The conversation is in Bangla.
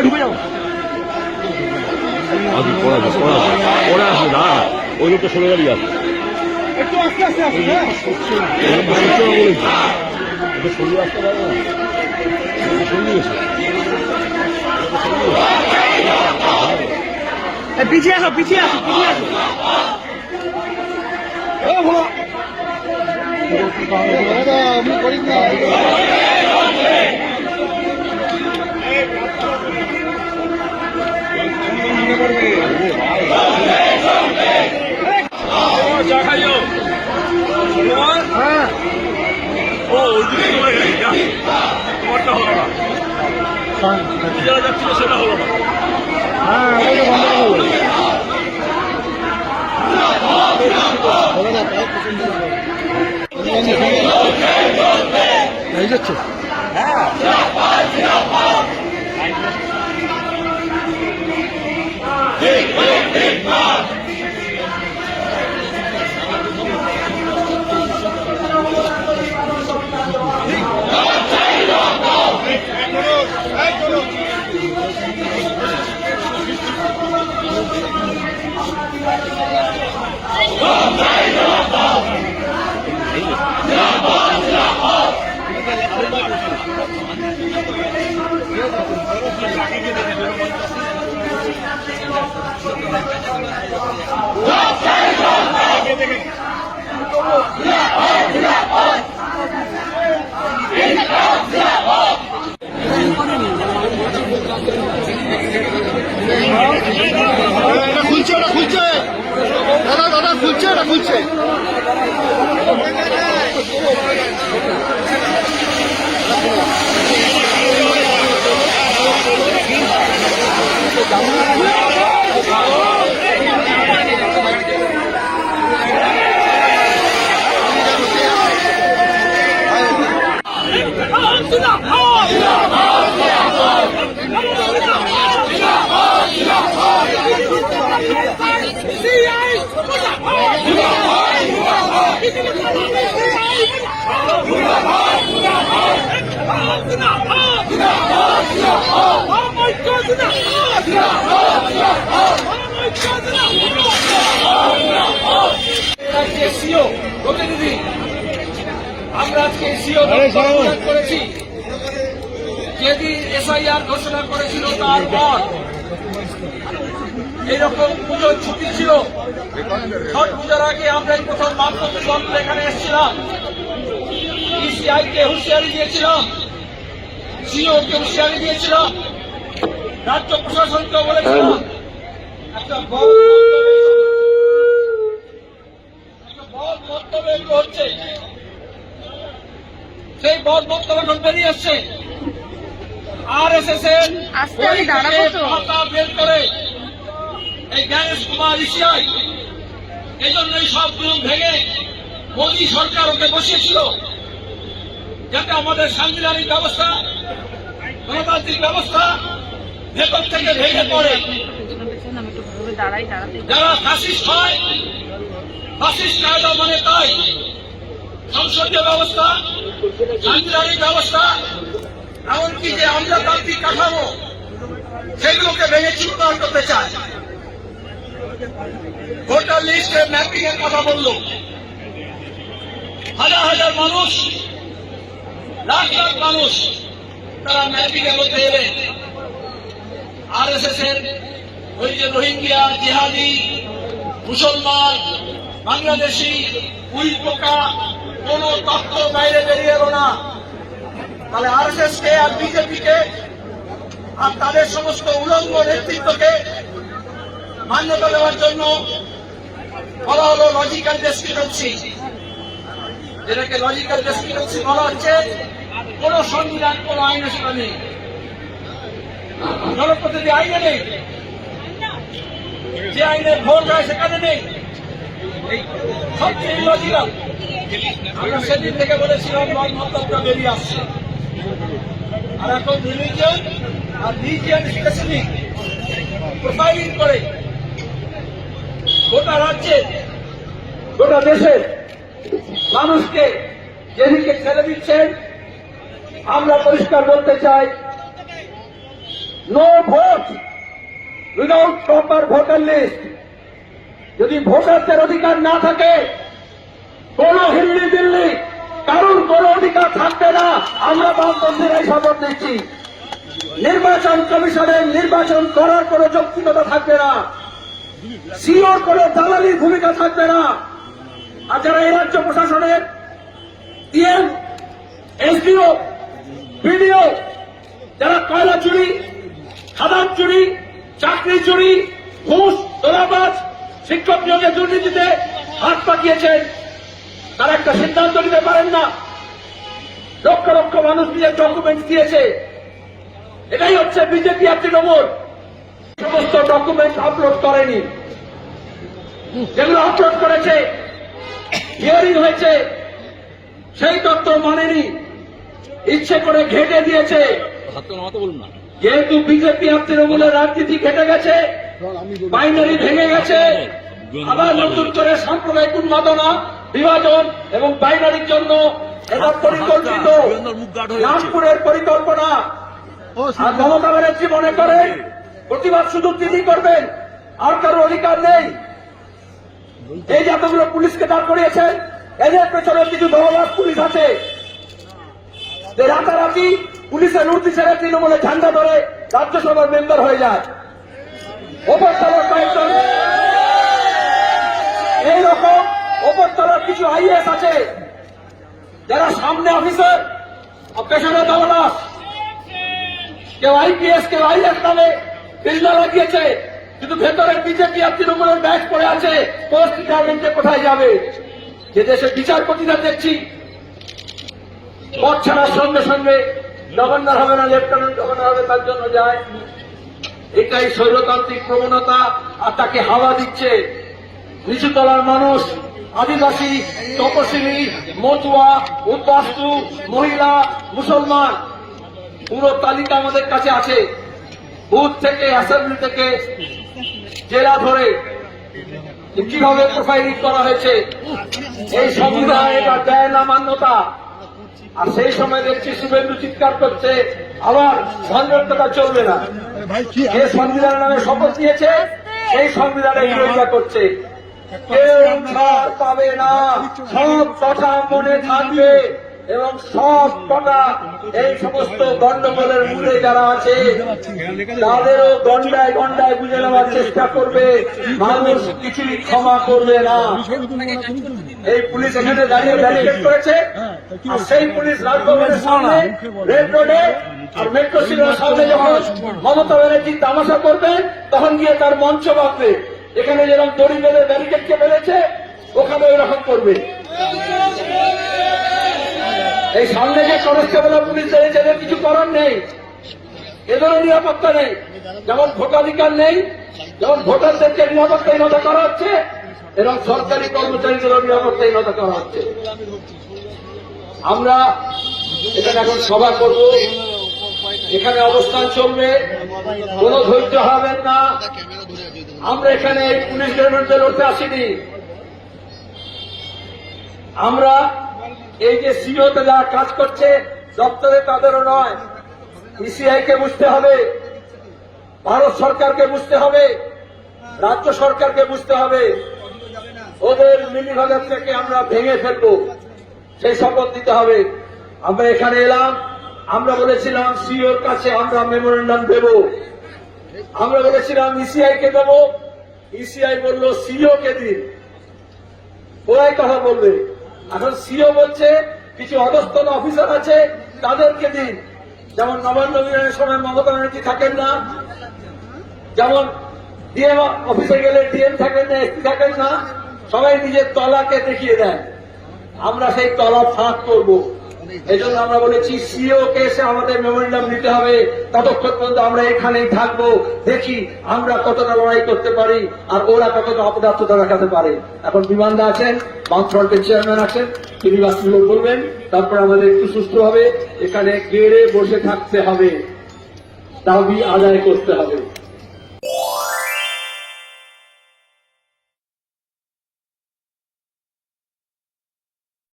ঢুকে যাও। পরে আসবে না, ওই লোকটা সরে দাঁড়িয়ে আছে। একটু আস্তে আস্তে আসবে, সরিয়ে আসতে পারবে না, সরিয়ে পিছিয়ে আসো, পিছিয়ে আসো, পিছিয়ে আসো। চা খাইও। হ্যাঁ, ও ওইদিকে চলে গেছে, তোমারটা হলো না, যারা যাচ্ছিল সেটা হলো না। হ্যাঁ, যাচ্ছে। খুলছে, ওটা খুলছে, দাদা দাদা খুলছে, ওটা খুলছে। প্রতিনিধি আমরা আজকে সিও করেছি, যেদিন এসআইআর ঘোষণা করেছিল তারপর এইরকম পুজোর ছুটি ছিল। ছট পুজোর আগে আমরা এই প্রথম বামপন্থী দল এখানে এসেছিলাম, ইসিআই কে হুঁশিয়ারি দিয়েছিলাম, সিও কে হুঁশিয়ারি দিয়েছিলাম, রাজ্য প্রশাসনকে বলেছিলাম একটা বড় বক্তব্য হচ্ছে, সেই বড় বক্তব্য বেরিয়ে আসছে। RSS এর খাতা বের করে এই জ্ঞানেশ কুমার ইসিআই এই জন্যই সব নিয়ম ভেঙে মোদী সরকার ওকে বসিয়েছিল, যাতে আমাদের সাংবিধানিক ব্যবস্থা, গণতান্ত্রিক ব্যবস্থা ভেতর থেকে ভেঙে পড়ে। যারা ফ্যাসিস্ট হয়, ফ্যাসিস্ট কায়দা মানে তাই সংসদীয় ব্যবস্থা, সাংবিধানিক ব্যবস্থা, এমনকি যে আমলাতান্ত্রিক কাঠামো, সেগুলোকে ভেঙে চুরমার করতে চায়। ভোটার লিস্টের ম্যাপিং এর কথা বলল, হাজার হাজার মানুষ, লাখ লাখ মানুষ তারা ম্যাপিং এর মধ্যে এলেন। RSS এর ওই যে রোহিঙ্গা, জিহাদি, মুসলমান, বাংলাদেশি, উই পোকা, কোন তথ্য বাইরে বেরিয়ে এলো না। তাহলে RSS কে আর বিজেপি কে আর তাদের সমস্ত উলঙ্গ নেতৃত্বকে মান্যতা দেওয়ার জন্য বলা হলো লজিক্যাল ডেসক্রিপেন্সি। যেটাকে লজিক্যাল ডেসক্রিপেন্সি বলা হচ্ছে, কোন সংবিধান, কোন আইনে সেটা নেই, জনপ্রতিনিধি আইনে নেই, যে আইনে ভোট হয় সেখানে নেই, সবচেয়ে ইলজিক্যাল। আমরা সেদিন থেকে বলেছিলাম গণতন্ত্রটা বেরিয়ে আসছে। আর এখন রিলিজিয়ন আর রিজিয়ন স্পেসিফিক প্রোফাইলিং করে গোটা রাজ্যের, গোটা দেশের মানুষকে যেদিকে ছেড়ে দিচ্ছেন, আমরা পরিষ্কার বলতে চাই no vote without proper voter list. যদি ভোটারদের অধিকার না থাকে, কোন হিল্লি দিল্লি কারোর কোন অধিকার থাকবে না। আমরা বামপন্থীরাই শপথ নিচ্ছি, নির্বাচন কমিশনের নির্বাচন করার কোন যৌক্তিকতা থাকবে না, সিওর কোন দালালির ভূমিকা থাকবে না। আর যারা এই রাজ্য প্রশাসনের ডিএম, এসডিও, বিডিও, যারা কয়লা চুরি, খাদান চুরি, চাকরি চুরি, ঘুষ, তোলাবাজ, শিক্ষক নিয়োগে দুর্নীতিতে হাত পাকিয়েছেন, তারা একটা সিদ্ধান্ত নিতে পারেন না। লক্ষ লক্ষ মানুষ দিয়ে ডকুমেন্ট দিয়েছে। এটাই হচ্ছে বিজেপি আর তৃণমূল। সমস্ত ডকুমেন্ট আপলোড করেনি, যেগুলো আপলোড করেছে, হিয়ারিং হয়েছে, সেই তথ্য মানেনি, ইচ্ছে করে ঘেটে দিয়েছে। যেহেতু বিজেপি আর তৃণমূলের রাজনীতি ঘেটে গেছে, বাইনারি ভেঙে গেছে, আবার নতুন করে সাম্প্রদায়িক উন্মাদনা, বিভাজন এবং বাইনারির জন্য এটা পরিকল্পিত নাগপুরের পরিকল্পনা। আর মমতা ব্যানার্জি মনে করেন প্রতিবাদ শুধু তিনি করবেন, আর কারো অধিকার নেই। এই যে এতগুলো পুলিশকে দাঁড় করিয়েছেন, এদের পেছনে কিছু দলবাজ পুলিশ আছে, যে রাতারাতি পুলিশের উর্দি ছেড়ে তৃণমূলে ঝান্ডা ধরে রাজ্যসভার মেম্বার হয়ে যায়। ওপরতলার কয়েকজন এইরকম ওপরতলার কিছু আইএস আছে, যারা সামনে অফিসার, পেছনে দলদাস, কেউ আইপিএস, কেউ আইএস নামে বিল্ডা লাগিয়েছে, কিন্তু ভেতরে বিজেপি আর তৃণমূলের ব্যাচ পড়ে আছে। পোস্ট রিটায়ারমেন্টে কোথায় যাবে? যে দেশে বিচারপতিরা দেখছি পদ ছাড়ার সঙ্গে সঙ্গে গভর্নর হবে না, লেফটেন্যান্ট গভর্নর হবে, তার জন্য যায়। এটাই স্বৈরতান্ত্রিক প্রবণতা, আর তাকে হাওয়া দিচ্ছে নিচুতলার মানুষ, আদিবাসী, তপশিলি, মতুয়া, উদ্বাস্তু, মহিলা, মুসলমান। পুরো তালিকা আমাদের কাছে আছে, বুথ থেকে, অ্যাসেম্বলি থেকে, জেলা ধরে কিভাবে প্রোফাইলিং করা হয়েছে। এই সংবিধান এটা দেয় না মান্যতা। আর সেই সময় দেখছি শুভেন্দু চিৎকার করছে, আবার ধর্মটা চলবে না। যে সংবিধানের নামে শপথ নিয়েছে, সেই সংবিধানের বিরোধিতা করছে। কেউ ছাড় পাবে না, সব কথা মনে থাকবে, এবং সব কথা এই সমস্ত গন্ডগোলের মূলে যারা আছে তাদেরও গন্ডায় গন্ডায় বুঝে নেওয়ার চেষ্টা করবে। মানুষ কিছুই ক্ষমা করবে না। এই পুলিশ এখানে দাঁড়িয়ে ব্যারিকেড করেছে, আর সেই পুলিশ রাজভবনের সামনে, রেড রোডে আর মেট্রো স্টেশনের সামনে যখন মমতা ব্যানার্জি তামাশা করবে, তখন গিয়ে তার মঞ্চ বাঁধবে। এখানে যেরকম দড়ি বেঁধে ব্যারিকেডকে বেঁধেছে, ওখানে ওইরকম করবে। এই সামনে যে কনস্টেবল পুলিশ দাঁড়িয়েছে, এদের কিছু করার নেই, এদেরও নিরাপত্তা নেই। যেমন ভোটাধিকার নেই, যেমন ভোটারদেরকে নিরাপত্তাহীনতা করা হচ্ছে, এবং সরকারি কর্মচারীদেরও নিরাপত্তাহীনতা করা হচ্ছে। আমরা এখানে এখন সভা করব, এখানে অবস্থান চলবে, কোন ধৈর্য হবেন না। আমরা এখানে এই পুলিশদের বিরুদ্ধে লড়তে আসিনি। আমরা এই যে সিওতে যারা কাজ করছে দপ্তরে, তাদেরও নয়। ইসিআই কে বুঝতে হবে, ভারত সরকারকে বুঝতে হবে, রাজ্য সরকারকে বুঝতে হবে। ওদের মিলিভাগের থেকে আমরা ভেঙে ফেলবো, সেই শপথ দিতে হবে। আমরা এখানে এলাম, আমরা বলেছিলাম সিওর কাছে আমরা মেমোরেন্ডাম দেব, আমরা বলেছিলাম ইসিআই কে দেব, ইসিআই বলল সিও কে দিন। ওরাই কথা বলবে। এখন সিও বলছে কিছু অধস্তন অফিসার আছে, তাদেরকে দিন। যেমন নবান্ন অভিযানের সময় মমতা ব্যানার্জি থাকেন না, যেমন ডিএম অফিসে গেলে ডিএম থাকেন না, এসপি থাকেন না, সবাই নিজের তলাকে দেখিয়ে দেন। আমরা সেই তলা ফাঁক করবো। এই জন্য আমরা বলেছি সিও কে এসে আমাদের মেমোরেন্ডাম নিতে হবে। ততক্ষণ পর্যন্ত আমরা এখানেই থাকবো, দেখি আমরা কতটা লড়াই করতে পারি, আর ওরা কতটা অপদার্থতা দেখাতে পারে। এখন বিমানদা আছেন, বামফ্রন্টের চেয়ারম্যান আছেন, তিনি বাস্তুগুলো বলবেন, তারপর আমাদের একটু সুস্থভাবে এখানে গেড়ে বসে থাকতে হবে, দাবি আদায় করতে হবে।